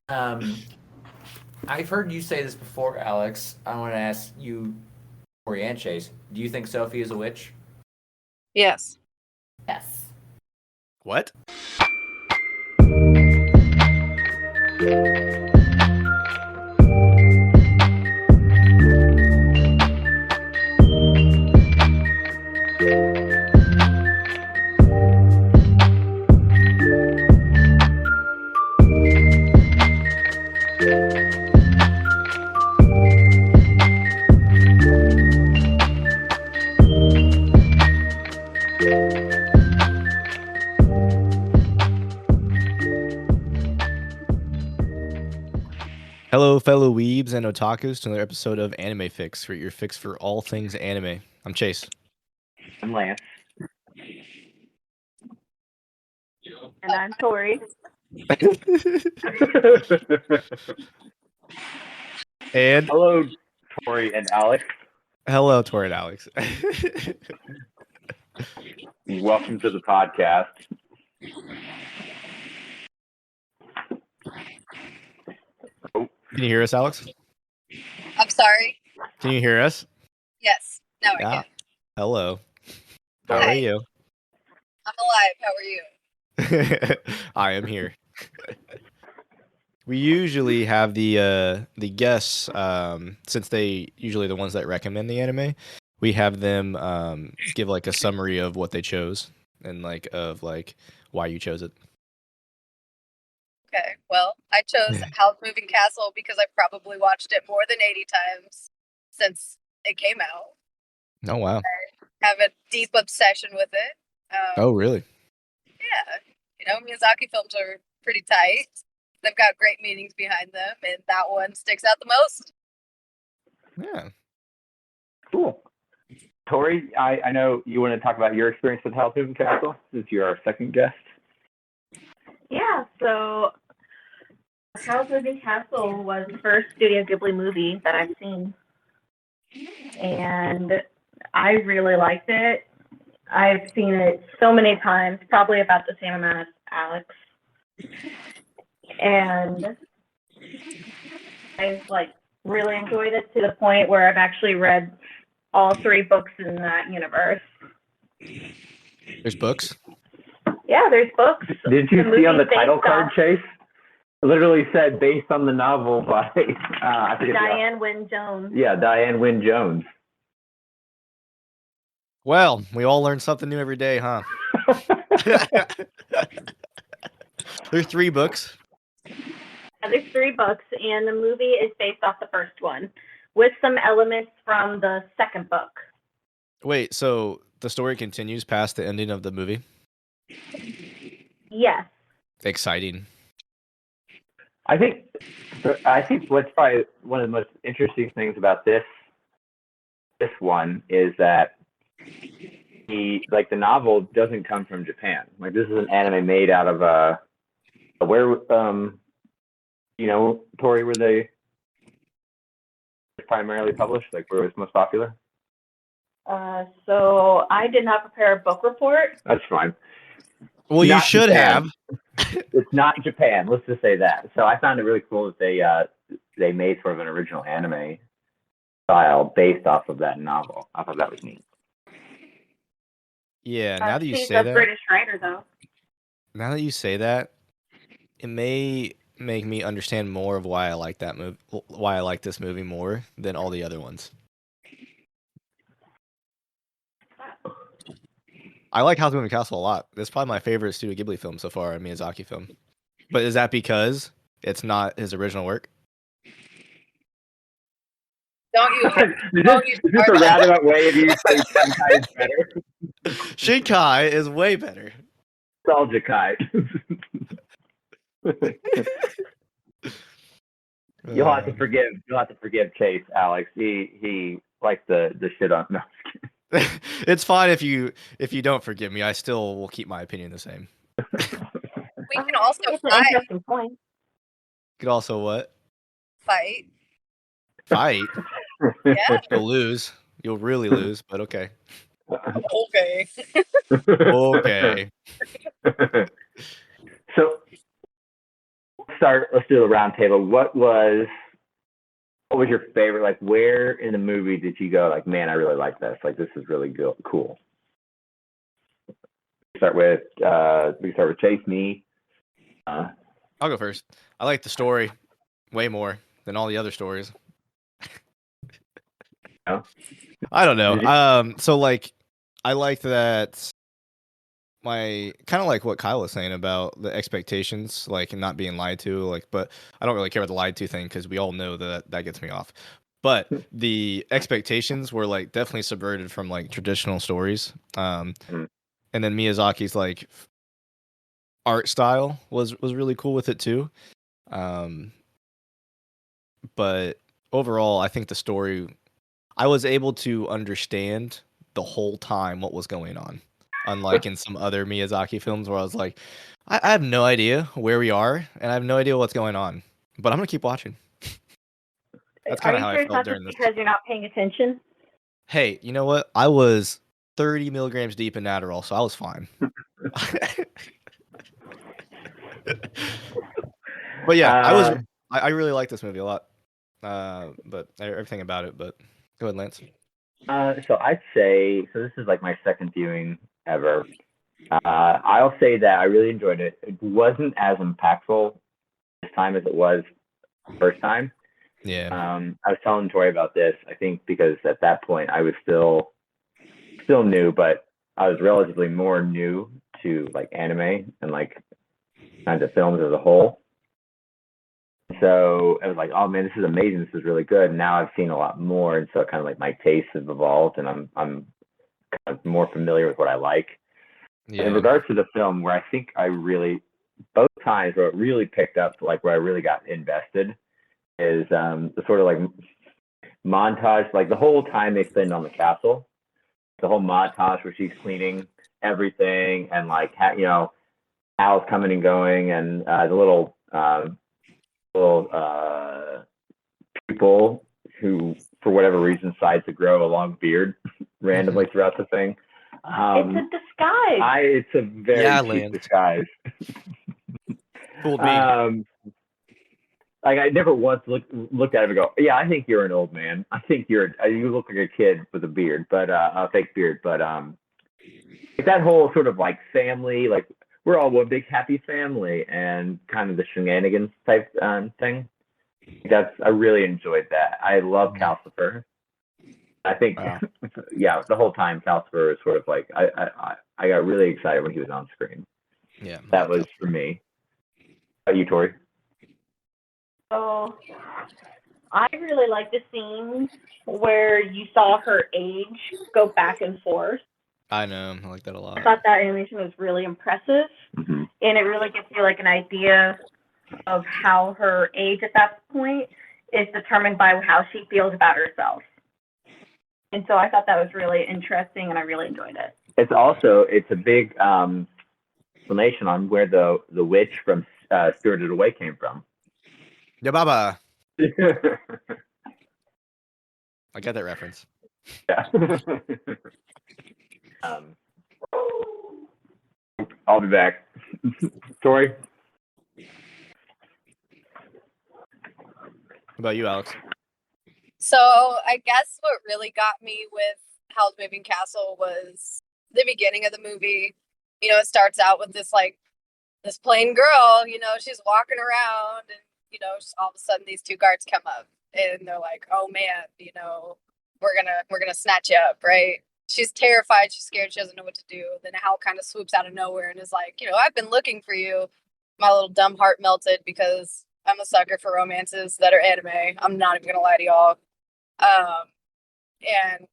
Um, I've heard you say this before, Alex. I want to ask you, Tori and Chase. Do you think Sophie is a witch? Yes. Yes. What? Hello, fellow weebs and otakus, to another episode of Anime Fix, your fix for all things anime. I'm Chase. I'm Lance. And I'm Tori. And Hello, Tori and Alex. hello, Tori and Alex. Welcome to the podcast. Can you hear us, Alex? I'm sorry. Can you hear us? Yes. Now I Yeah. can. Hello. How Hi. are you? I'm alive. How are you? I am here. We usually have the guests, since they usually the ones that recommend the anime, we have them give like a summary of what they chose and of why you chose it. Okay. Well, I chose Howl's Moving Castle because I've probably watched it more than 80 times since it came out. Oh wow. I have a deep obsession with it. Oh really? Yeah. You know, Miyazaki films are pretty tight. They've got great meanings behind them, and that one sticks out the most. Yeah. Cool. Tori, I know you want to talk about your experience with Howl's Moving Castle since you're our second guest. Yeah, so Howl's Moving Castle was the first Studio Ghlibli movie that I've seen. And I really liked it. I've seen it so many times, probably about the same amount as Alex. And I've really enjoyed it to the point where I've actually read all 3 books in that universe. There's books. Yeah, there's books. Did you see on the movie's title based card, off Chase? It literally said based on the novel by I forget Diane Wynne Jones. Yeah, Diane Wynne Jones. Well, we all learn something new every day, huh? There's 3 books. There's 3 books, and the movie is based off the first one, with some elements from the second book. Wait, so the story continues past the ending of the movie? Yes. Exciting. I think what's probably one of the most interesting things about this one is that the novel doesn't come from Japan. Like, this is an anime made out of where Tori, were they primarily published? Like, where it was most popular? So I did not prepare a book report. That's fine. Well, you Not should Japan. have. It's not Japan. Let's just say that. So I found it really cool that they made sort of an original anime style based off of that novel. I thought that was neat. Yeah, now that you She's say a that. British writer, though. Now that you say that, it may make me understand more of why I like that movie, why I like this movie more than all the other ones. I like Howl's Moving Castle a lot. It's probably my favorite Studio Ghibli film so far, a Miyazaki film. But is that because it's not his original work? Is this a roundabout way of you saying Shinkai is better? Shinkai is way better. Saljikai. You'll have to forgive Chase, Alex. He likes the shit on. No. It's fine if you don't forgive me. I still will keep my opinion the same. We can also It's an fight. interesting point. Could also what? Fight. Fight? Yeah. You'll lose. You'll really lose, but okay. Okay. Okay. So let's do the round table. What was your favorite? Like, where in the movie did you go, like, man, I really like this. Like, this is really cool. We can start with Chase, me. I'll go first. I like the story way more than all the other stories. Oh. I don't know. So like, I like that. My kind of like what Kyle was saying about the expectations, like not being lied to, like, but I don't really care about the lied to thing because we all know that gets me off. But the expectations were like definitely subverted from like traditional stories. And then Miyazaki's like art style was really cool with it too. But overall, I think the story, I was able to understand the whole time what was going on. Unlike in some other Miyazaki films where I was like, I have no idea where we are and I have no idea what's going on, but I'm gonna keep watching. That's kind of how I felt during this. Because you're not paying attention? Hey, you know what? I was 30 milligrams deep in Adderall, so I was fine. But yeah, I really like this movie a lot. But everything about it. But go ahead, Lance. So I'd say, so this is like my second viewing ever. I'll say that I really enjoyed it. It wasn't as impactful this time as it was the first time. Yeah. I was telling Tori about this, I think because at that point I was still new, but I was relatively more new to like anime and like kinds of films as a whole. So I was like, oh man, this is amazing. This is really good. And now I've seen a lot more. And so kind of like my tastes have evolved and I'm kind of more familiar with what I like. Yeah. In regards to the film, where I think I really, both times where it really picked up, like where I really got invested, is the sort of like montage, like the whole time they spend on the castle, the whole montage where she's cleaning everything and like, Hal's coming and going and the little people who, for whatever reason, decide to grow a long beard randomly throughout the thing. It's a disguise. It's a very cheap disguise. Fooled me. Like I never once looked at him and go, yeah, I think you're an old man. I think you look like a kid with a beard, but a fake beard. But like that whole sort of like family, like we're all one big happy family, and kind of the shenanigans type thing. I really enjoyed that. I love Calcifer. I think, yeah, the whole time Calcifer is sort of like I got really excited when he was on screen. Yeah, that was for me. How about you, Tori? So I really like the scene where you saw her age go back and forth. I know. I like that a lot. I thought that animation was really impressive, and it really gives you like an idea of how her age at that point is determined by how she feels about herself. And so I thought that was really interesting, and I really enjoyed it. It's a big explanation on where the witch from Spirited Away came from. Yeah, Baba. I get that reference. Yeah. I'll be back. Tori? What about you, Alex? So I guess what really got me with Howl's Moving Castle was the beginning of the movie. You know, it starts out with this plain girl, she's walking around and, just all of a sudden these two guards come up and they're like, oh man, we're gonna snatch you up, right? She's terrified, she's scared, she doesn't know what to do. Then Howl kind of swoops out of nowhere and is like, I've been looking for you. My little dumb heart melted because I'm a sucker for romances that are anime. I'm not even gonna lie to y'all. And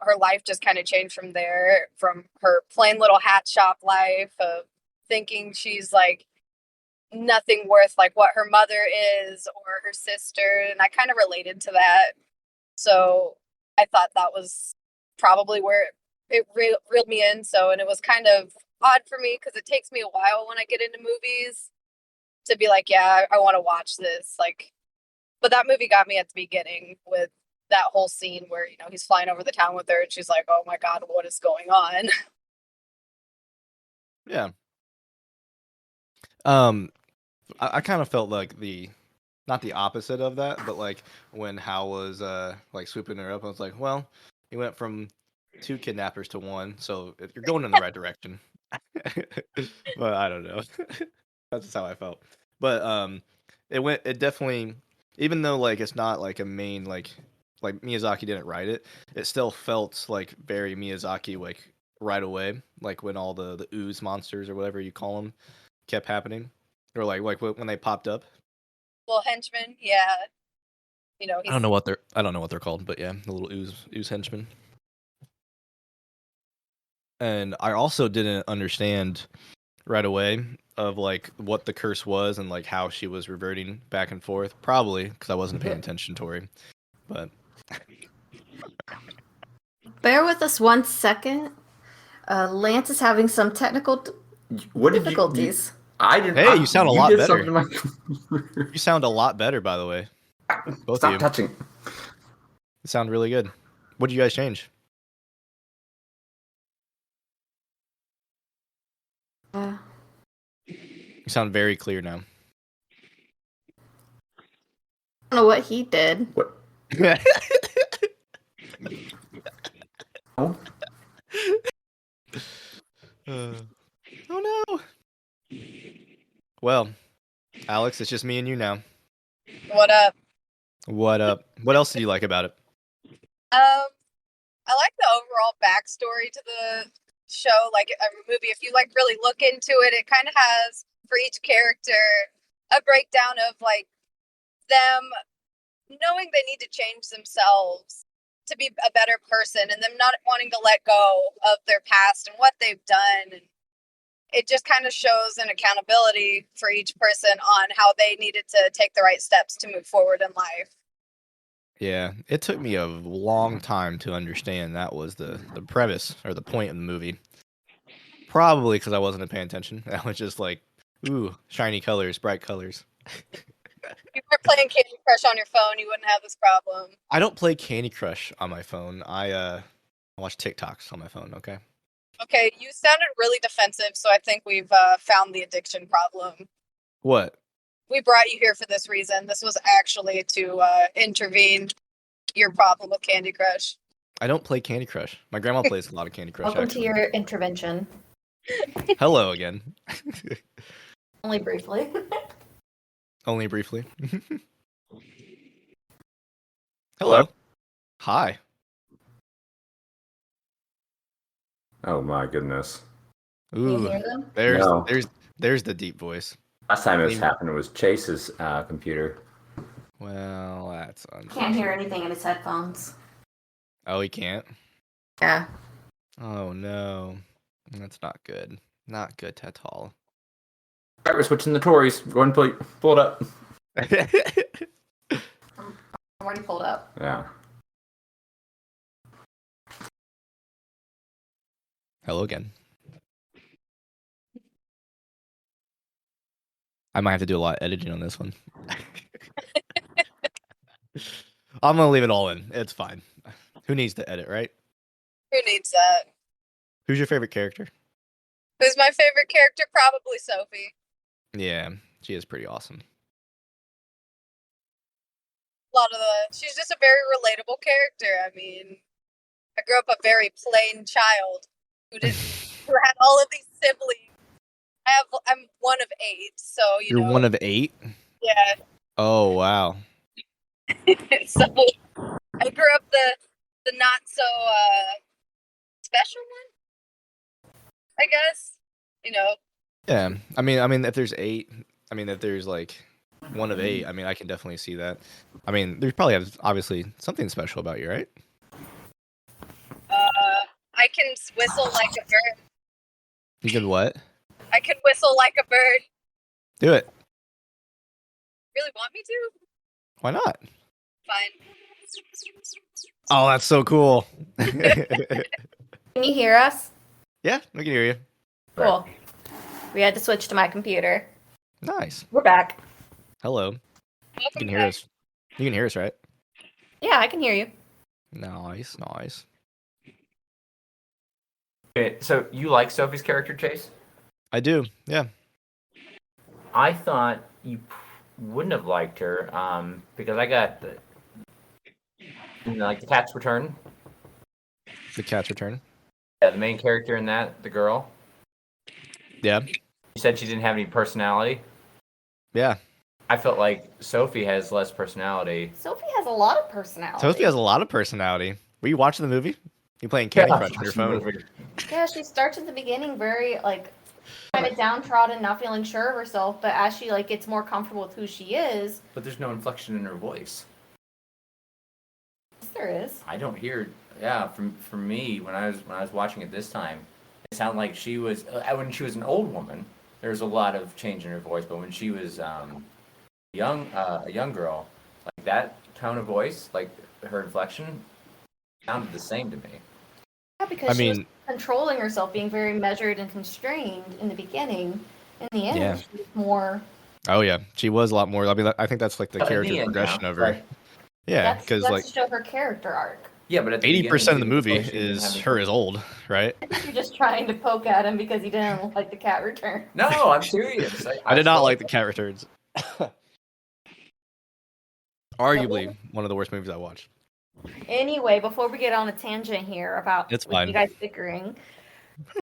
her life just kind of changed from there, from her plain little hat shop life of thinking she's like nothing worth like what her mother is or her sister, and I kind of related to that. So I thought that was probably where it reeled me in. And it was kind of odd for me because it takes me a while when I get into movies to be like, yeah, I want to watch this. But that movie got me at the beginning with that whole scene where, he's flying over the town with her and she's like, oh my God, what is going on? Yeah. I kind of felt like not the opposite of that, but like when Howl was like swooping her up, I was like, well, he went from 2 kidnappers to 1, so you're going in the right direction. But I don't know. That's just how I felt. But it definitely, even though like it's not like a main like Miyazaki didn't write it, it still felt like very Miyazaki like right away, like when all the ooze monsters or whatever you call them kept happening, or like when they popped up. Little henchman, yeah. You know, I don't know what they're called, but yeah, the little ooze henchmen. And I also didn't understand right away of like what the curse was and like how she was reverting back and forth. Probably because I wasn't paying attention, Tori. But Bear with us 1 second. Lance is having some technical What did difficulties. I didn't. hey, you sound a lot did better. something to my- You sound a lot better, by the way. Both Stop of you. touching. You sound really good. What did you guys change? Uh, You sound very clear now. I don't know what he did. What? Oh, Oh no. Well, Alex, it's just me and you now. what up? What up? What else do you like about it? I like the overall backstory to the show, like a movie. If you like really look into it, it kind of has for each character a breakdown of like them knowing they need to change themselves to be a better person, and them not wanting to let go of their past and what they've done. And it just kind of shows an accountability for each person on how they needed to take the right steps to move forward in life. Yeah, it took me a long time to understand that was the premise or the point of the movie. Probably because I wasn't paying attention. I was just like, ooh, shiny colors, bright colors. If you were playing Candy Crush on your phone, you wouldn't have this problem. I don't play Candy Crush on my phone. I watch TikToks on my phone, okay? Okay, you sounded really defensive, so I think we've found the addiction problem. What? We brought you here for this reason. This was actually to intervene your problem with Candy Crush. I don't play Candy Crush. My grandma plays a lot of Candy Crush, Welcome actually. to your intervention. Hello again. Only briefly. Only briefly. Hello. Hi. oh my goodness. Can you Ooh, hear them? No. there's the deep voice. Last time this Leave- happened was Chase's computer. Well, that's Can't hear anything in his headphones. Oh, he can't? Yeah. Oh, no. That's not good. Not good at all. All right, we're switching the Tories. Go ahead and pull it up. I'm already pulled up. Yeah. Hello again. I might have to do a lot of editing on this one. I'm gonna leave it all in. It's fine. Who needs to edit, right? Who needs that? Who's your favorite character? Who's my favorite character? Probably Sophie. Yeah, she is pretty awesome. She's just a very relatable character. I mean, I grew up a very plain child who had all of these siblings. I'm one of 8, so You're know. one of 8? Yeah. Oh, wow. So I grew up the not so special one, I guess. Yeah, I mean, if there's 8, if there's like one of 8, I can definitely see that. There's probably obviously something special about you, right? I can whistle like a bird. You can what? I can whistle like a bird. Do it. Really want me to? Why not? Fine. Oh, that's so cool. Can you hear us? Yeah, we can hear you. Cool. We had to switch to my computer. Nice. We're back. Hello. You Welcome can hear back. us. You can hear us, right? Yeah, I can hear you. Nice. Okay, so you like Sophie's character, Chase? I do. Yeah. I thought you wouldn't have liked her, because I got the Cat's Return. The Cat's Return. Yeah, the main character in that, the girl. Yeah. You said she didn't have any personality. Yeah. I felt like Sophie has less personality. Sophie has a lot of personality. Sophie has a lot of personality. Were you watching the movie? You playing Candy Yeah, Crush on your phone? Yeah, she starts at the beginning very like kind of downtrodden, not feeling sure of herself, but as she like gets more comfortable with who she is. But there's no inflection in her voice. Yes, there is. I don't hear. Yeah, from me when I was watching it this time, it sounded like she was when she was an old woman. There was a lot of change in her voice, but when she was a young girl, like that tone of voice, like her inflection, sounded the same to me. Yeah, because she was controlling herself, being very measured and constrained in the beginning. In the end, Yeah. she was more. Oh yeah, she was a lot more. I mean, I think that's like the But in character the end, progression now, of her. Yeah, That's because like to show her character arc. Yeah, but at the 80% of the beginning, movie she didn't is have her as old, right? I think you're just trying to poke at him because he didn't like the Cat Return. No, I'm serious. I did not like the Cat Returns. Arguably one of the worst movies I watched. Anyway, before we get on a tangent here about It's like, fine. you guys bickering,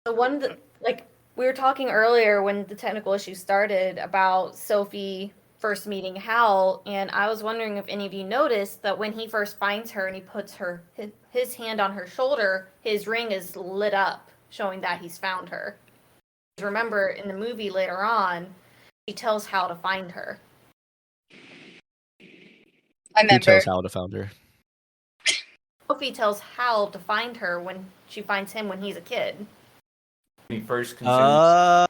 the one that like we were talking earlier when the technical issue started about Sophie first meeting Howl, and I was wondering if any of you noticed that when he first finds her and he puts his hand on her shoulder, his ring is lit up, showing that he's found her. Remember, in the movie later on, he tells Howl to find her. I Who remember. tells Howl to find her? Sophie tells Howl to find her when she finds him when he's a kid. When he first consumes.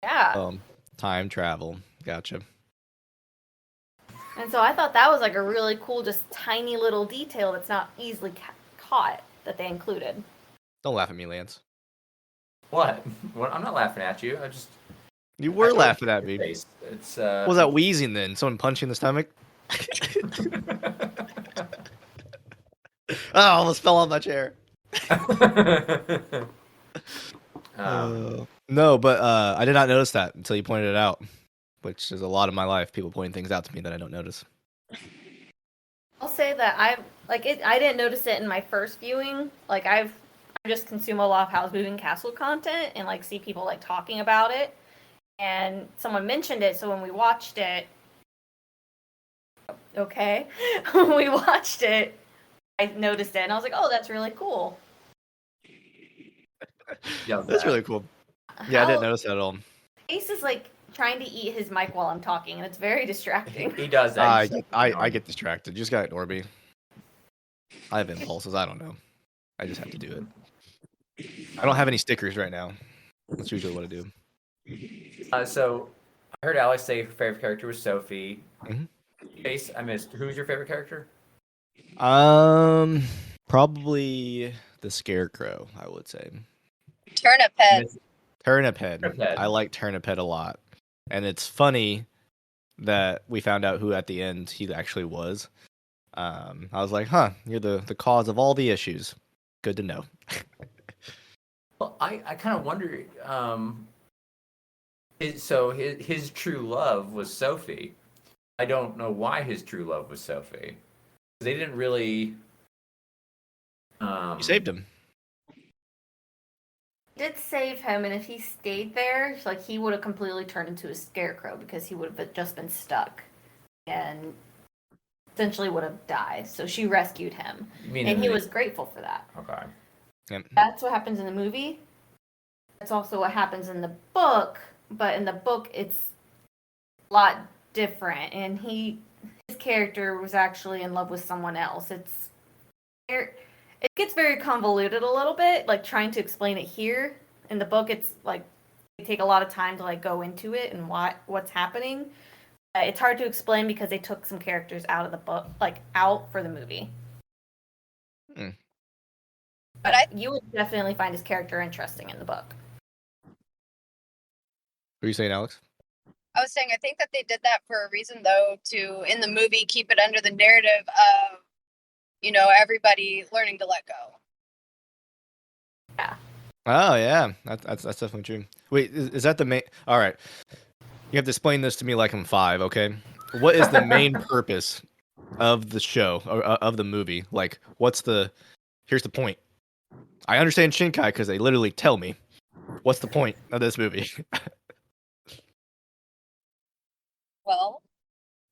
Yeah. Time travel. Gotcha. And so I thought that was like a really cool, just tiny little detail that's not easily caught that they included. Don't laugh at me, Lance. What? I'm not laughing at you. You were I laughing at me. face. It's What was that wheezing then? Someone punch you in the stomach? Oh, I almost fell on my chair. No, but I did not notice that until you pointed it out, which is a lot of my life. People pointing things out to me that I don't notice. I'll say that I didn't notice it in my first viewing. Like I just consume a lot of Howl's Moving Castle content and like see people like talking about it. And someone mentioned it, so when we watched it, when we watched it, I noticed it and I was like, oh, that's really cool. Yeah, that's really cool. Yeah, I didn't notice that at all. Ace is like trying to eat his mic while I'm talking, and it's very distracting. He does that. I get distracted. You just gotta ignore me. I have impulses. I don't know. I just have to do it. I don't have any stickers right now. That's usually what I do. So I heard Alex say her favorite character was Sophie. Mhm. Ace, I missed. Who's your favorite character? Probably the Scarecrow, I would say. Turnip head. Turnip Head. Turnip Head. I like Turnip Head a lot. And it's funny that we found out who at the end he actually was. I was like, huh, you're the cause of all the issues. Good to know. Well, I kind of wonder. His true love was Sophie. I don't know why his true love was Sophie. They didn't really. You saved him. Did save him, and if he stayed there, like he would have completely turned into a scarecrow because he would have just been stuck and essentially would have died. So she rescued him, and he was grateful for that. Okay. Yep. That's what happens in the movie. That's also what happens in the book, but in the book it's a lot different, and his character was actually in love with someone else. It gets very convoluted a little bit, like trying to explain it here. In the book, it's like they take a lot of time to like go into it and what's happening. It's hard to explain because they took some characters out of the book, like out for the movie. But you would definitely find his character interesting in the book. What are you saying, Alex? I was saying I think that they did that for a reason, though, to in the movie keep it under the narrative of, everybody learning to let go. Yeah. Oh yeah, that's definitely true. Wait, is that the main? All right. You have to explain this to me like I'm 5, okay? What is the main purpose of the show or of the movie? Like, here's the point. I understand Shinkai because they literally tell me. What's the point of this movie? Well,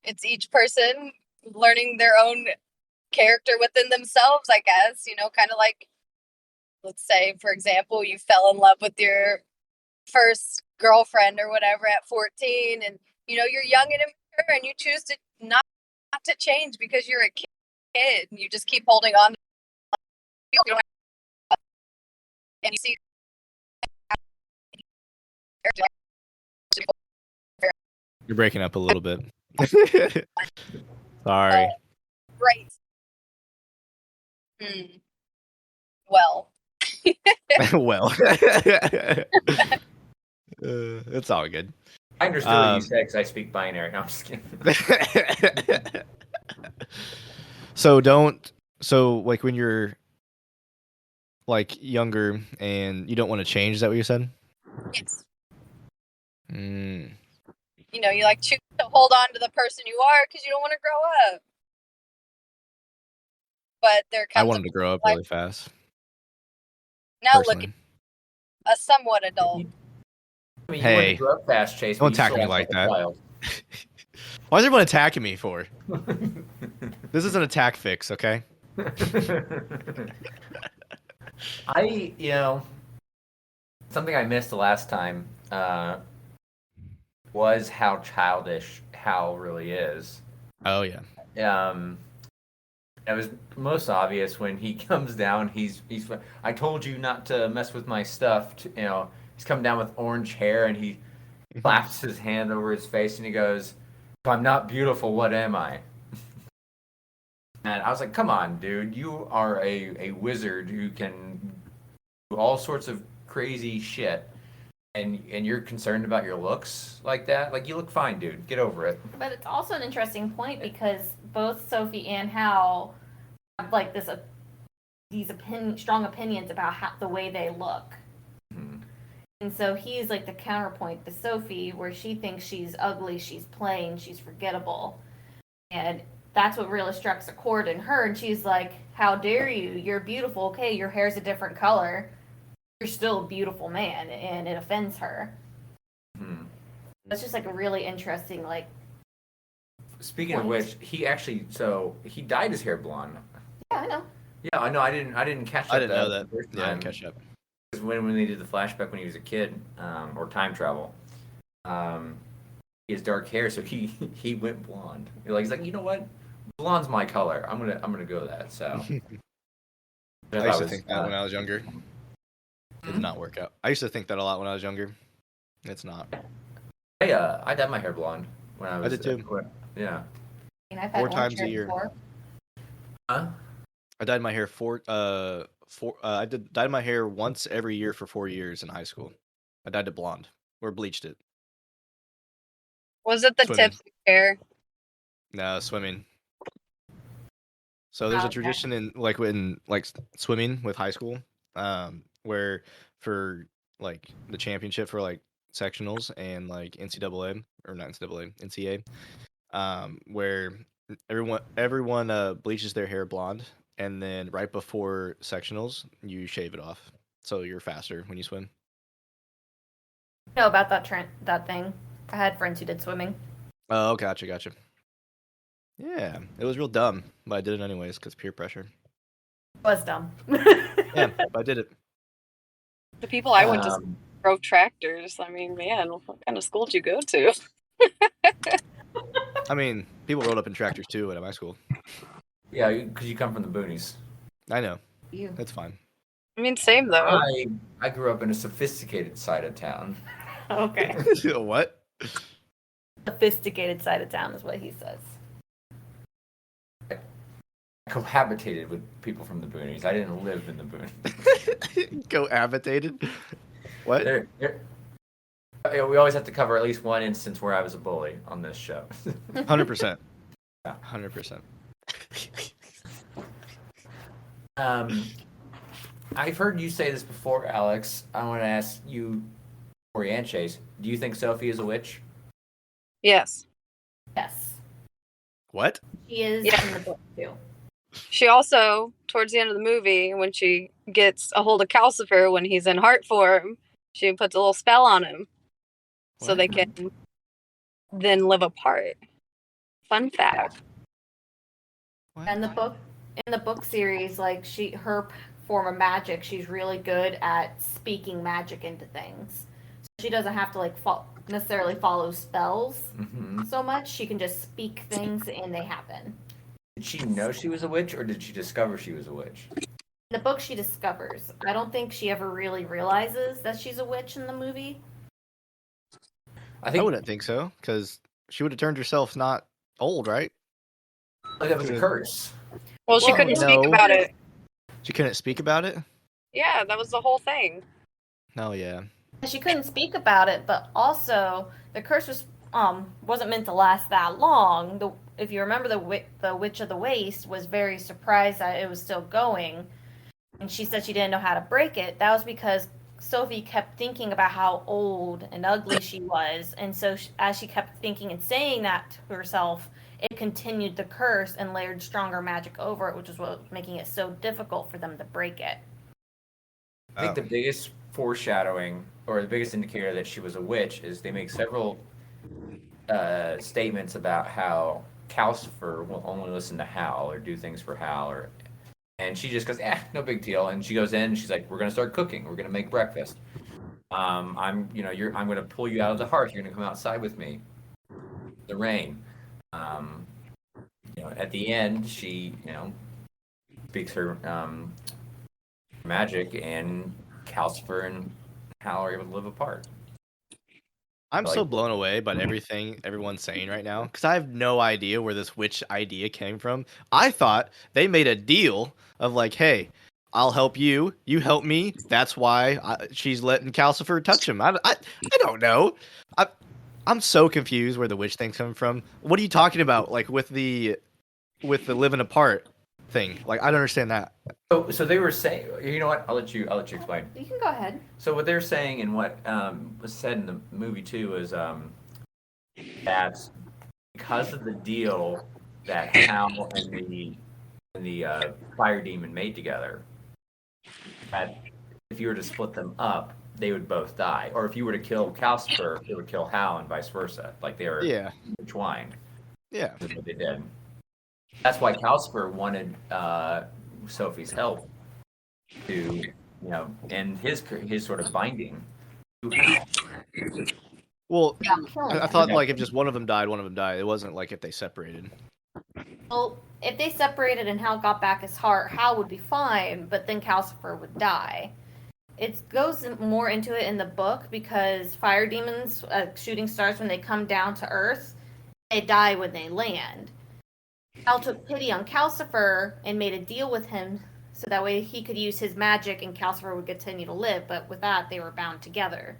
it's each person learning their own character within themselves, I guess. Kind of like, let's say, for example, you fell in love with your first girlfriend or whatever at 14, and you're young and immature, and you choose to not to change because you're a kid. You just keep holding on to and you see You're breaking up a little bit. Sorry. right. Well. Well. It's all good. I understood what you said because I speak binary. No, I'm just kidding. So like when you're like younger and you don't want to change, is that what you said? Yes. Mm. You like choose to hold on to the person you are because you don't want to grow up. But there comes I wanted to grow up really fast. Now personally. look, a somewhat adult. I mean, you Hey, wanted to grow up fast, Chase. don't but you attack still me act like a that. child. Why is everyone attacking me for? This is an attack fix, okay? Something I missed the last time was how childish Hal really is. Oh yeah. It was most obvious when he comes down. He's. I told you not to mess with my stuff. He's come down with orange hair and he claps his hand over his face and he goes, "If I'm not beautiful, what am I?" And I was like, "Come on, dude! You are a wizard who can do all sorts of crazy shit." And you're concerned about your looks like that? Like, you look fine, dude. Get over it. But it's also an interesting point because both Sophie and Hal have like these strong opinions about the way they look. Hmm. And so he's like the counterpoint to Sophie, where she thinks she's ugly, she's plain, she's forgettable. And that's what really strikes a chord in her. And she's like, "How dare you? You're beautiful. Okay, your hair's a different color. You're still a beautiful man," and it offends her. That's just like a really interesting, like. Speaking of which, he dyed his hair blonde. Yeah, I know. Yeah, I know. I didn't catch that. I didn't know that. First Yeah, I time. didn't catch up. Because when they did the flashback when he was a kid, or time travel, he has dark hair, so he went blonde. He's like, you know what, blonde's my color. I'm gonna go that. So. I used to think that when I was younger. It did not work out. I used to think that a lot when I was younger. It's not. I dyed my hair blonde when I was. I did too. Yeah. And I've had 4 times a year. Before. Huh? I dyed my hair dyed my hair once every year for 4 years in high school. I dyed it blonde or bleached it. Was it the Swimming. tips of hair? No, swimming. So there's a tradition in swimming with high school, where for like the championship for like sectionals and like NCAA or not NCAA, NCA, where everyone bleaches their hair blonde, and then right before sectionals you shave it off, so you're faster when you swim. I know about that thing. I had friends who did swimming. Oh, gotcha. Yeah, it was real dumb, but I did it anyways because peer pressure. It was dumb. Yeah, but I did it. The people I went to drove tractors. I mean, man, what kind of school did you go to? I mean, people rode up in tractors too at my school. Yeah, because you come from the boonies. I know. You. That's fine. I mean, same though. I grew up in a sophisticated side of town. Okay. What? Sophisticated side of town is what he says. Cohabitated with people from the boonies. I didn't live in the boonies. Cohabitated? What? We always have to cover at least one instance where I was a bully on this show. 100%. Yeah. 100%. I've heard you say this before, Alex. I want to ask you, Tori and Chase, do you think Sophie is a witch? Yes. Yes. What? She is Yeah. in the book too. She also, towards the end of the movie, when she gets a hold of Calcifer when he's in heart form, she puts a little spell on him so What? they can then live apart. Fun fact. What? And in the book series, like her form of magic, she's really good at speaking magic into things. So she doesn't have to like necessarily follow spells Mm-hmm. so much. She can just speak things and they happen. Did she know she was a witch, or did she discover she was a witch? In the book, she discovers. I don't think she ever really realizes that she's a witch in the movie. I wouldn't think so, because she would have turned herself not old, right? That was a curse. Well, she Whoa, couldn't no. speak about it. She couldn't speak about it? Yeah, that was the whole thing. Oh, yeah. She couldn't speak about it, but also the curse wasn't meant to last that long. If you remember, the Witch of the Waste was very surprised that it was still going, and she said she didn't know how to break it. That was because Sophie kept thinking about how old and ugly she was, and so as she kept thinking and saying that to herself, it continued the curse and layered stronger magic over it, which is what was making it so difficult for them to break it. I think the biggest foreshadowing, or the biggest indicator that she was a witch, is they make several statements about how Calcifer will only listen to Howl or do things for Howl, and she just goes, no big deal. And she goes in, and she's like, we're gonna start cooking. We're gonna make breakfast. I'm gonna pull you out of the hearth. You're gonna come outside with me. The rain. At the end, she, speaks her magic, and Calcifer and Hal are able to live apart. I'm so blown away by everything everyone's saying right now, because I have no idea where this witch idea came from. I thought they made a deal of like, hey, I'll help you, you help me. That's why she's letting Calcifer touch him. I don't know. I'm so confused where the witch thing's coming from. What are you talking about? Like with the living apart thing? Like I don't understand that. So they were saying, you know what? I'll let you explain. You can go ahead. So what they're saying, and what was said in the movie too, is that because of the deal that Hal and the fire demon made together, that if you were to split them up, they would both die. Or if you were to kill Calcifer, they would kill Hal, and vice versa. Like they were intertwined. Yeah. That's what they did. That's why Calcifer wanted Sophie's help to, end his sort of binding. Well, I thought like if just one of them died, one of them died. It wasn't like if they separated. Well, if they separated and Hal got back his heart, Hal would be fine, but then Calcifer would die. It goes more into it in the book because fire demons, shooting stars, when they come down to Earth, they die when they land. Hal took pity on Calcifer and made a deal with him so that way he could use his magic and Calcifer would continue to live, but with that, they were bound together.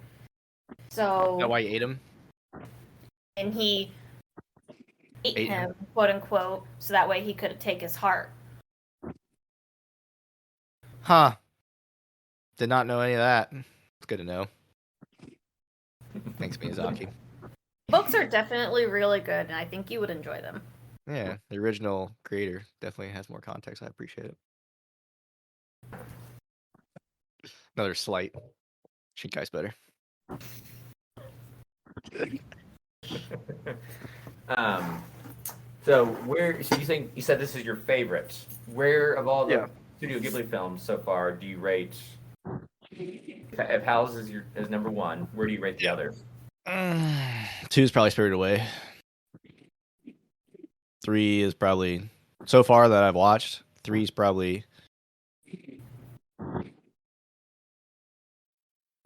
So... Is that why he ate him? And he ate him, quote unquote, so that way he could take his heart. Huh. Did not know any of that. It's good to know. Thanks, Miyazaki. Books are definitely really good, and I think you would enjoy them. Yeah, the original creator definitely has more context. I appreciate it. Another slight. Shinkai's better. So you said this is your favorite. Where of all the Studio Ghibli films so far do you rate? If Howl's is number one, where do you rate the other? 2 is probably Spirited Away. 3 is probably, so far that I've watched, 3 is probably...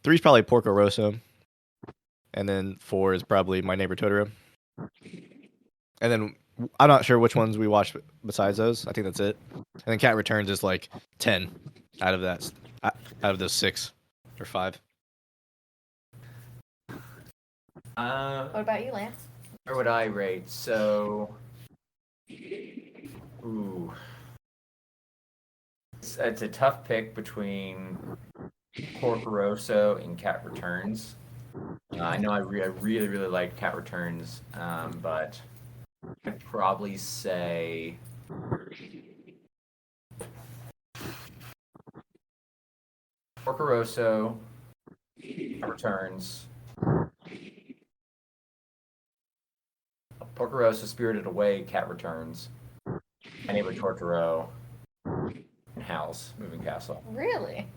3 is probably Porco Rosso. And then 4 is probably My Neighbor Totoro. And then I'm not sure which ones we watched besides those. I think that's it. And then Cat Returns is like 10 out of that, out of those 6 or 5. What about you, Lance? Where would I rate? So, it's a tough pick between Porco Rosso and Cat Returns. I know I really, really like Cat Returns, but I'd probably say Porco Rosso, Cat Returns, Porco Rosso, Spirited Away, Cat Returns, My Neighbor Totoro, and Howl's Moving Castle. Really?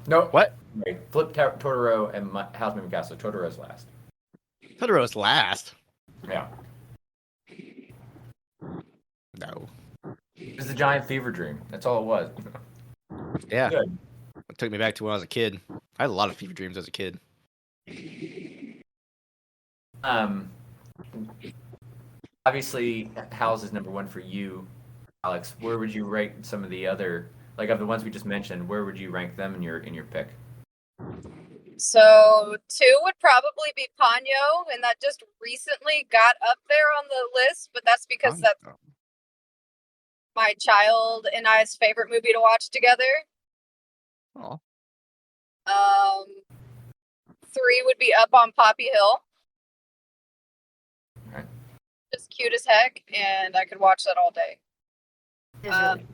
No, What? wait, flip Totoro and Howl's Moving Castle. Totoro's last. Totoro's last. Yeah. No. It was the giant fever dream. That's all it was. Yeah. Good. It took me back to when I was a kid. I had a lot of fever dreams as a kid. Obviously, Howl's is number one for you, Alex. Where would you rate some of the other, like of the ones we just mentioned? Where would you rank them in your pick? So 2 would probably be Ponyo, and that just recently got up there on the list, but that's because that's my child and I's favorite movie to watch together. Aw. 3 would be Up on Poppy Hill. Alright. Just cute as heck, and I could watch that all day. Is really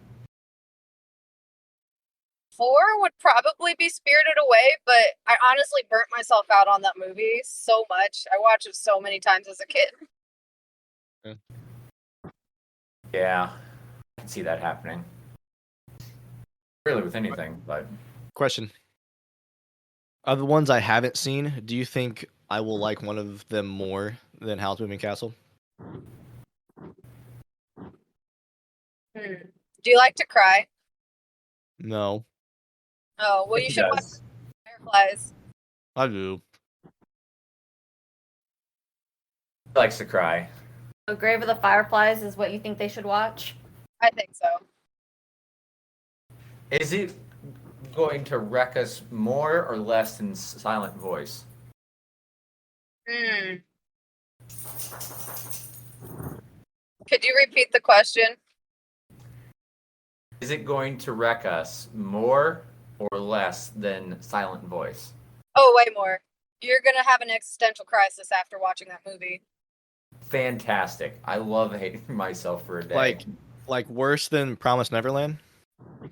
4 would probably be Spirited Away, but I honestly burnt myself out on that movie so much. I watched it so many times as a kid. Yeah, I can see that happening. Really, with anything, but Question. Of the ones I haven't seen, do you think I will like one of them more than Howl's Moving Castle? Do you like to cry? No. Oh, well, you He should watch does. Fireflies. I do. He likes to cry. So Grave of the Fireflies is what you think they should watch? I think so. Is it going to wreck us more or less than Silent Voice? Could you repeat the question? Is it going to wreck us more or less than Silent Voice? Oh, way more. You're gonna have an existential crisis after watching that movie. Fantastic. I love hating myself for a day. Like worse than Promised Neverland?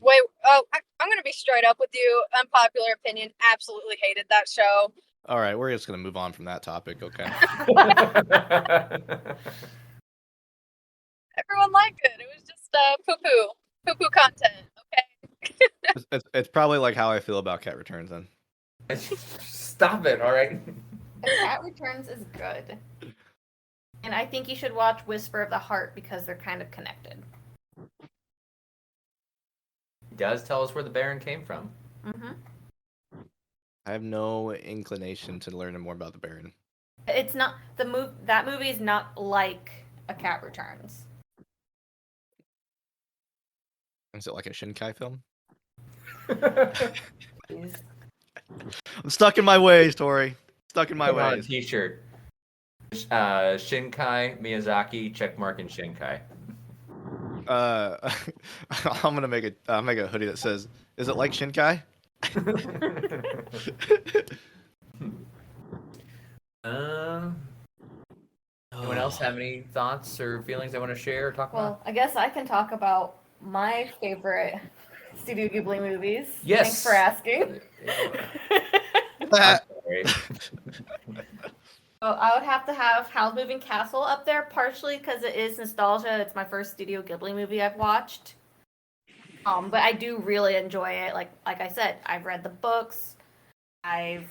Wait, I'm gonna be straight up with you. Unpopular opinion. Absolutely hated that show. All right, we're just gonna move on from that topic. Okay. Everyone liked it. It was just poo-poo content. Okay. It's probably like how I feel about Cat Returns then. Stop it, all right? Cat Returns is good. And I think you should watch Whisper of the Heart because they're kind of connected. He does tell us where the Baron came from. Mm-hmm. I have no inclination to learn more about the Baron. It's not that movie is not like A Cat Returns. Is it like a Shinkai film? Please. I'm stuck in my ways, Tori. Stuck in my Put on a ways. t-shirt. Shinkai, Miyazaki, checkmark, and Shinkai. I'm gonna make a hoodie that says, "Is it like Shinkai?" Anyone else have any thoughts or feelings they want to share or talk Well, about? I guess I can talk about my favorite Studio Ghibli movies. Yes. Thanks for asking. I'm sorry. So I would have to have Howl's Moving Castle up there, partially because it is nostalgia. It's my first Studio Ghibli movie I've watched. But I do really enjoy it. Like I said, I've read the books. I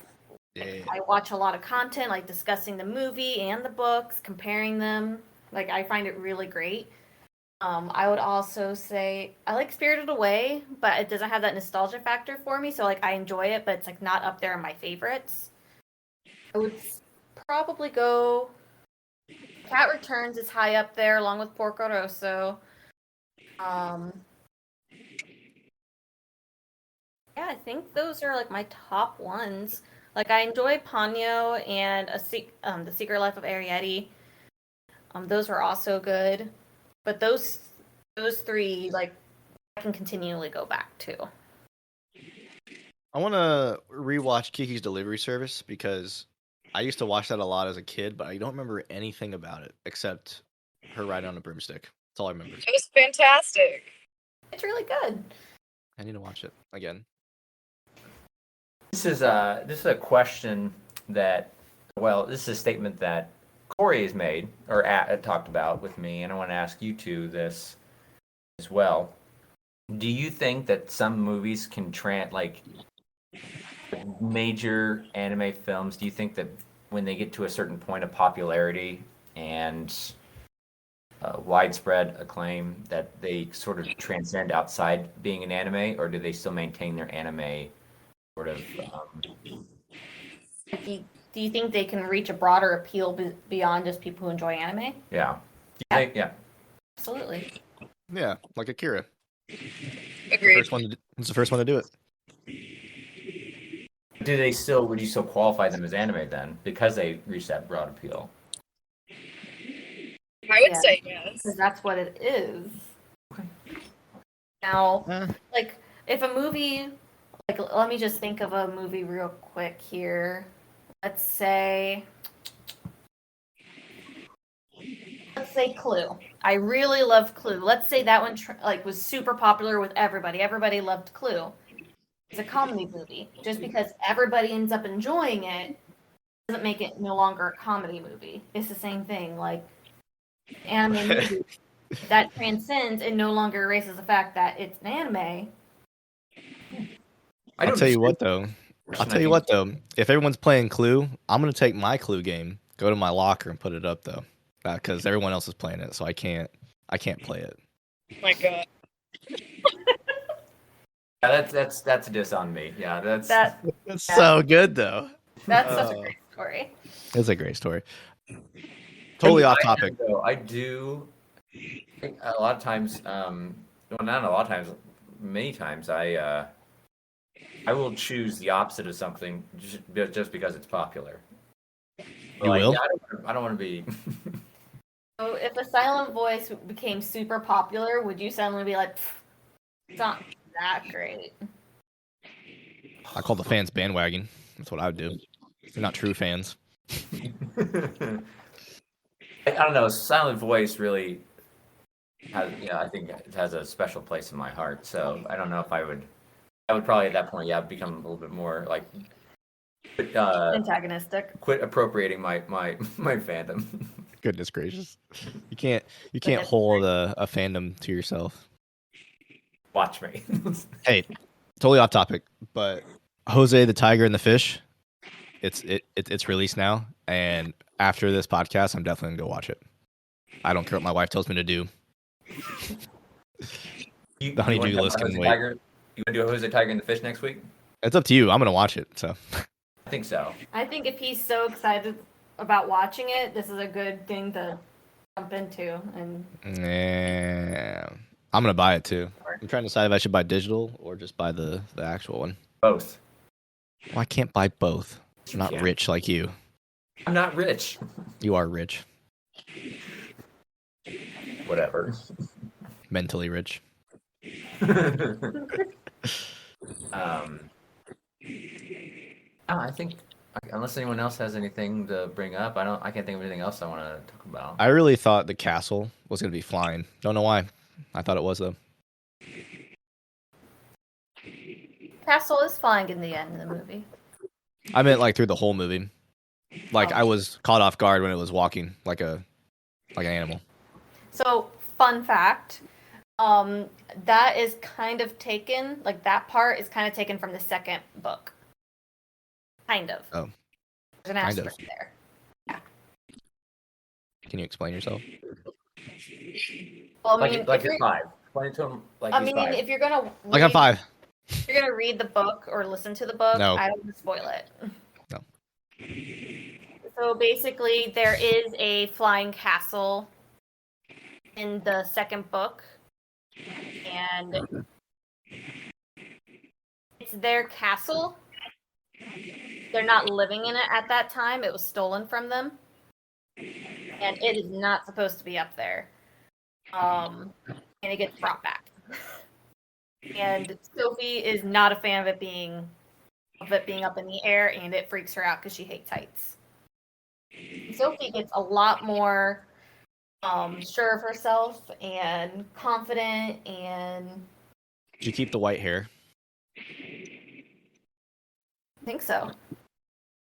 watch a lot of content, like discussing the movie and the books, comparing them. Like I find it really great. I would also say I like Spirited Away, but it doesn't have that nostalgia factor for me. So like I enjoy it, but it's like not up there in my favorites. I would probably go. Cat Returns is high up there, along with Porco Rosso. Yeah, I think those are like my top ones. Like I enjoy Ponyo and The Secret Life of Arietti. Those were also good, but those three like I can continually go back to. I want to rewatch Kiki's Delivery Service because I used to watch that a lot as a kid, but I don't remember anything about it except her riding on a broomstick. That's all I remember. It was fantastic. It's really good. I need to watch it again. This is a question that, well, this is a statement that Corey has made or talked about with me, and I want to ask you two this as well. Do you think that some movies can like major anime films? Do you think that when they get to a certain point of popularity and widespread acclaim, that they sort of transcend outside being an anime, or do they still maintain their anime sort of? Do you think they can reach a broader appeal beyond just people who enjoy anime? Yeah. Yeah. Absolutely. Yeah, like Akira. Agreed. It's the first one to do it. Would you still qualify them as anime then, because they reach that broad appeal? I would say yes. Because that's what it is. Now, like, if a movie, like, let me just think of a movie real quick here. Let's say Clue. I really love Clue. Let's say that one was super popular with everybody. Everybody loved Clue. It's a comedy movie. Just because everybody ends up enjoying it doesn't make it no longer a comedy movie. It's the same thing. Like, anime movie that transcends and no longer erases the fact that it's an anime. I'll tell you what though. If everyone's playing Clue, I'm gonna take my Clue game, go to my locker, and put it up though, because everyone else is playing it, so I can't play it. Oh my God. Yeah, that's a diss on me. Yeah, that's so good though. That's such a great story. It's a great story. Totally off topic. I do think a lot of times, well, not a lot of times, many times, I will choose the opposite of something just because it's popular. You will? Yeah, I don't want to be. So if a silent voice became super popular, would you suddenly be like, it's not that great? I call the fans bandwagon. That's what I would do. They're not true fans. I don't know. Silent voice really has, I think it has a special place in my heart. So I don't know if I would probably at that point, become a little bit more like Antagonistic. Quit appropriating my fandom. Goodness gracious, you can't hold a fandom to yourself. Watch me. Hey, totally off topic, but Jose the Tiger and the Fish, it's released now, and after this podcast, I'm definitely gonna go watch it. I don't care what my wife tells me to do. The honeydew list can wait. You want to do a Jose Tiger and the Fish next week? It's up to you. I'm gonna watch it. So. I think so. I think if he's so excited about watching it, this is a good thing to jump into. And yeah, I'm gonna buy it too. I'm trying to decide if I should buy digital or just buy the actual one. Both. Well, I can't buy both. I'm not rich like you. I'm not rich. You are rich. Whatever. Mentally rich. I think unless anyone else has anything to bring up, I can't think of anything else I want to talk about. I really thought the castle was gonna be flying. Don't know why. I thought it was though. Castle is flying in the end of the movie. I meant like through the whole movie. Like I was caught off guard when it was walking like an animal. So, fun fact, that is kind of taken, like that part is kind of taken from the second book. Kind of. Oh. There's an asterisk there. Yeah. Can you explain yourself? Well, I mean, like you're 5. Explain to him like I he's mean, 5. if you're gonna Like I'm 5. If you're gonna read the book or listen to the book, No. I don't want to spoil it. No. So basically, there is a flying castle in the second book, and it's their castle. They're not living in it at that time. It was stolen from them, and it is not supposed to be up there. And it gets brought back. And Sophie is not a fan of it being up in the air, and it freaks her out because she hates heights. Sophie gets a lot more sure of herself and confident, and Did you keep the white hair? I think so.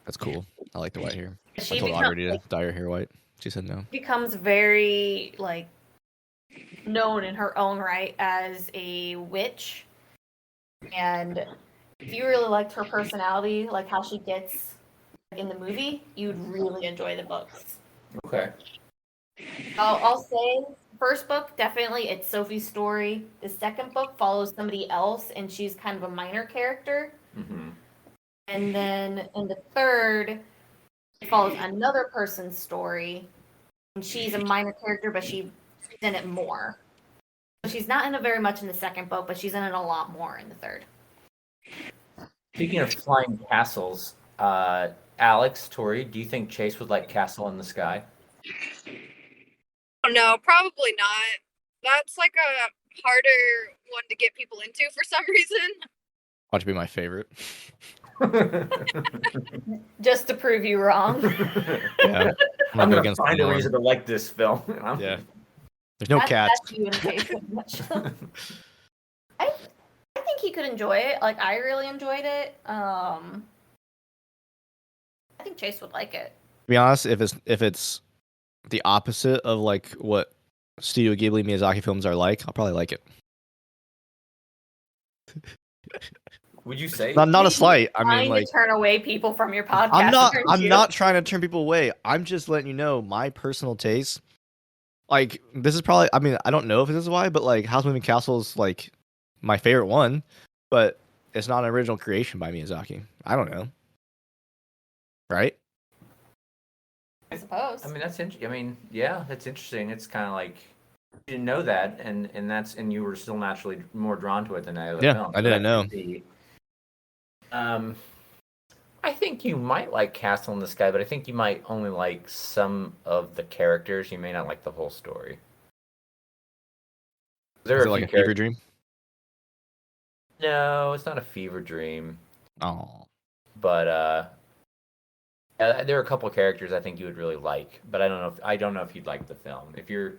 That's cool. I like the white hair. She I told becomes, Audrey to dye her hair white. She said no. becomes very like known in her own right as a witch, and if you really liked her personality, like how she gets in the movie, you'd really enjoy the books. Okay. I'll say first book, definitely it's Sophie's story. The second book follows somebody else, and she's kind of a minor character. Mm-hmm. And then in the third, it follows another person's story, and she's a minor character, but she's in it more. So she's not in it very much in the second book, but she's in it a lot more in the third. Speaking of flying castles, Alex, Tori, do you think Chase would like Castle in the Sky? No, probably not. That's like a harder one to get people into for some reason. Watch be my favorite. Just to prove you wrong. Yeah. I'm go gonna against find a Dylan. reason to like this film. Yeah. There's no cats. That's you and Chase pretty much. I think he could enjoy it. Like I really enjoyed it. I think Chase would like it. To be honest, if it's the opposite of like what Studio Ghibli Miyazaki films are like, I'll probably like it. Would you say? Not a slight. I mean, Trying like to turn away people from your podcast. I'm aren't you? not trying to turn people away. I'm just letting you know my personal taste. Like this is probably. I mean, I don't know if this is why, but like House Moving Castle is like my favorite one, but it's not an original creation by Miyazaki. I don't know. Right? I suppose. I mean, that's interesting. I mean, yeah, that's interesting. It's kind of like you didn't know that, and you were still naturally more drawn to it than I other Yeah, films. I didn't know. I think you might like Castle in the Sky, but I think you might only like some of the characters. You may not like the whole story. There Is are it like a few fever dream? No, it's not a fever dream. Oh, But there are a couple characters I think you would really like, but I don't know if you'd like the film. If you're,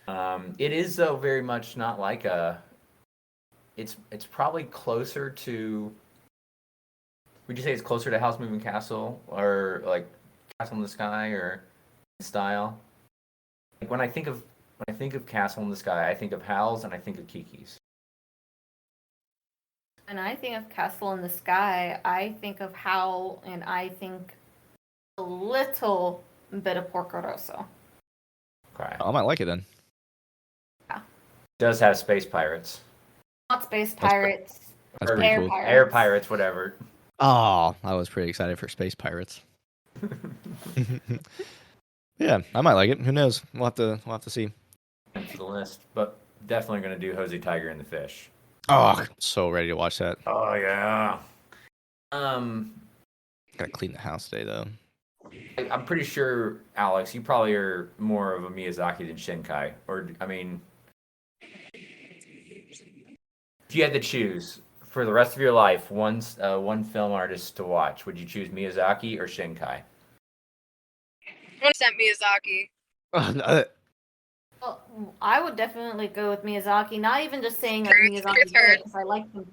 it is though very much not like a. It's probably closer to. Would you say it's closer to House Moving Castle or like Castle in the Sky or style? Like when I think of Castle in the Sky, I think of Howl's and I think of Kiki's. And I think of Castle in the Sky, I think of Howl, and I think a little bit of Porco Rosso. Okay. I might like it then. It does have space pirates. Not space pirates. That's Or pretty air cool. pirates. Air pirates, whatever. Oh, I was pretty excited for space pirates. Yeah, I might like it. Who knows? We'll have to see. To the list, but definitely going to do Hosey Tiger and the Fish. Oh, I'm so ready to watch that. Oh yeah. Gotta clean the house today though. I'm pretty sure, Alex, you probably are more of a Miyazaki than Shinkai. Or I mean, if you had to choose for the rest of your life one film artist to watch, would you choose Miyazaki or Shinkai? 100% Miyazaki. Well, I would definitely go with Miyazaki. Not even just saying that Your Miyazaki turn. because I like them.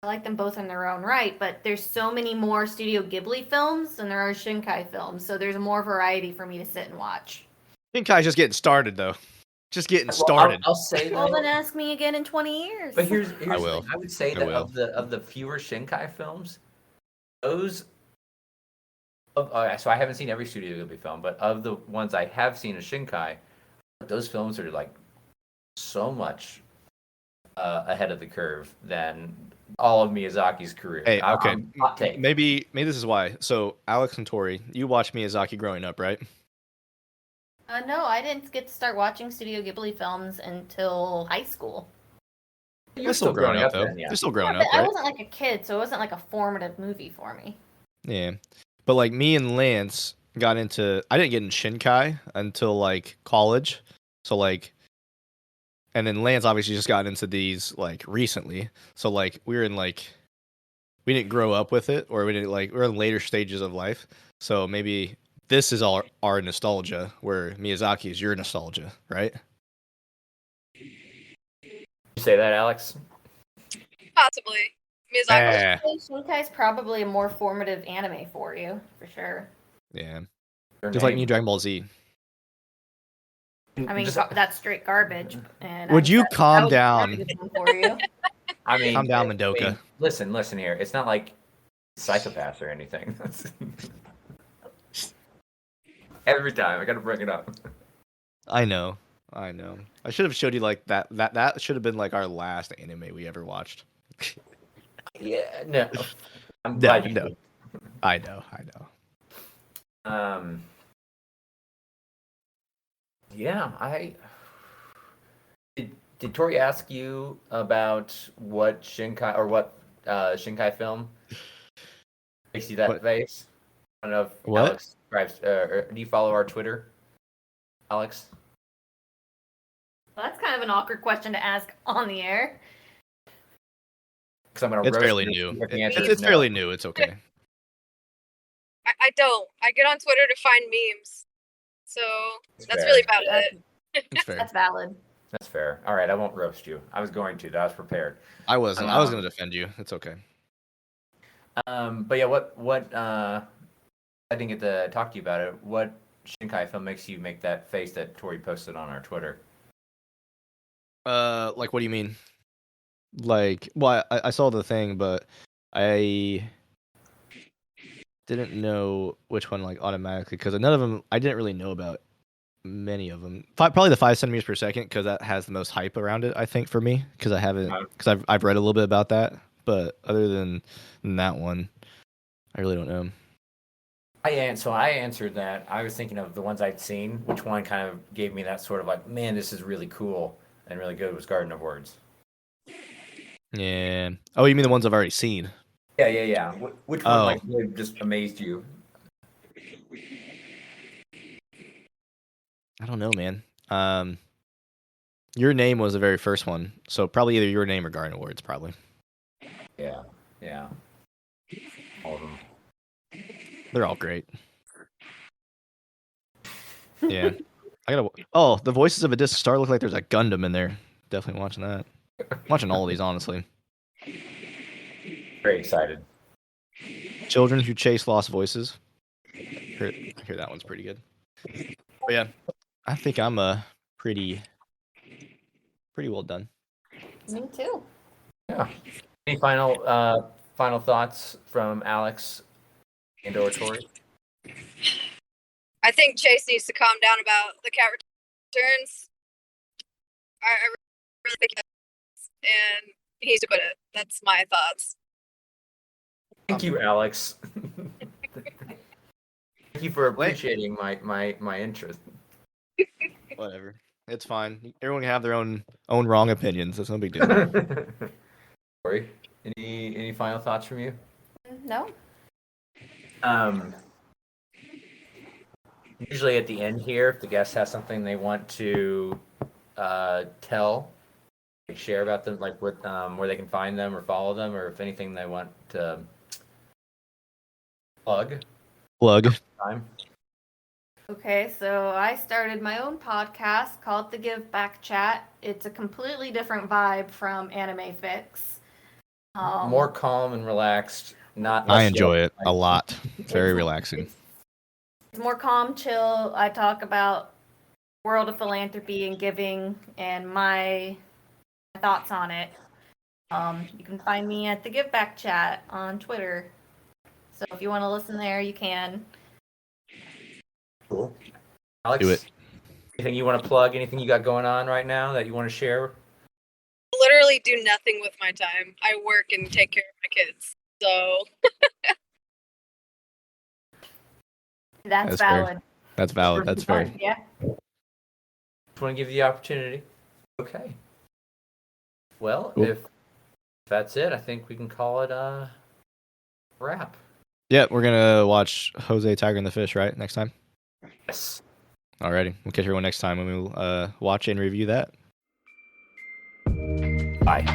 I like them both in their own right, but there's so many more Studio Ghibli films than there are Shinkai films, so there's more variety for me to sit and watch. Shinkai's just getting started though. Just getting Well, started. I'll say Well, that. then ask me again in 20 years. But here's I the will. thing. I would say I that will. of the fewer Shinkai films, those. So I haven't seen every Studio Ghibli film, but of the ones I have seen of Shinkai, those films are like so much ahead of the curve than all of Miyazaki's career. Hey, okay. Hot take. Maybe this is why. So Alex and Tori, you watched Miyazaki growing up, right? No, I didn't get to start watching Studio Ghibli films until high school. You're still growing up though. then, yeah. You're still growing Yeah, up, but I right? wasn't like a kid, so it wasn't like a formative movie for me. Yeah. But like me and Lance got into I didn't get in Shinkai until like college. So like and then Lance obviously just got into these like recently. So like we were in like we didn't grow up with it or we didn't like we're in later stages of life. So maybe this is our nostalgia, where Miyazaki is your nostalgia, right? You say that, Alex? Possibly. Miyazaki. Eh, Shinkai's probably a more formative anime for you, for sure. yeah. Your Just like name? New Dragon Ball Z. I mean, Just- that's straight garbage. And Would you calm that was down? a good one for you. I mean, Calm down, Madoka. Listen here. It's not like psychopaths or anything. Every time I gotta bring it up. I know. I should have showed you like that. That should have been like our last anime we ever watched. Yeah, no. I'm No, glad you no. did. I know. Yeah, did Tori ask you about what Shinkai or what Shinkai film makes you that What? face? I don't know if What? Alex subscribes. Or do you follow our Twitter, Alex? Well, that's kind of an awkward question to ask on the air. Because I'm gonna It's roast fairly you new. if the answer is It's no. fairly new. It's okay. I don't. I get on Twitter to find memes. So It's that's fair. really about it. It's fair. That's valid. That's fair. All right, I won't roast you. I was going to. I was prepared. I wasn't. I was gonna defend you. It's okay. But yeah, what I didn't get to talk to you about it. What Shinkai film makes you make that face that Tori posted on our Twitter? Like, what do you mean? Like, well, I saw the thing, but I didn't know which one like automatically because none of them. I didn't really know about many of them. Probably the 5 centimeters per second because that has the most hype around it. I think for me because I haven't because I've read a little bit about that, but other than that one, I really don't know. So I answered that. I was thinking of the ones I'd seen. Which one kind of gave me that sort of like, man, this is really cool and really good was Garden of Words. Yeah. Oh, you mean the ones I've already seen? Yeah. Which one Oh. like really just amazed you? I don't know, man. Your Name was the very first one, so probably either Your Name or Garden Awards, probably. Yeah. All of them. They're all great. Yeah. Oh, the Voices of a Distant Star look like there's a Gundam in there. Definitely watching that. Watching all of these, honestly. Very excited. Children Who Chase Lost Voices. I hear that one's pretty good. But yeah, I think I'm pretty well done. Me too. Yeah. Any final thoughts from Alex and or Tori? I think Chase needs to calm down about the cat returns. I really think and he needs to quit it. That's my thoughts. Thank you, Alex. Thank you for appreciating my interest. Whatever. It's fine. Everyone can have their own wrong opinions. That's no big deal. Tori, any final thoughts from you? No. Usually at the end here, if the guest has something they want to tell, like share about them, like what where they can find them or follow them, or if anything they want to plug. Time. Okay, so I started my own podcast called The Give Back Chat. It's a completely different vibe from Anime Fix. More calm and relaxed. I enjoy it a lot. It's very relaxing. It's more calm, chill. I talk about world of philanthropy and giving and my thoughts on it. You can find me at the Give Back Chat on Twitter. So if you want to listen there, you can. Cool. Alex, Do it. Anything you want to plug? Anything you got going on right now that you want to share? Literally do nothing with my time. I work and take care of my kids. So That's fair. valid. That's valid. That's fair. Yeah. Just want to give you the opportunity. Okay. Well, Cool. if that's it, I think we can call it a wrap. Yeah, we're gonna watch Jose Tiger and the Fish, right? Next time. Yes. Alrighty. We'll catch everyone next time when we'll watch and review that. Bye.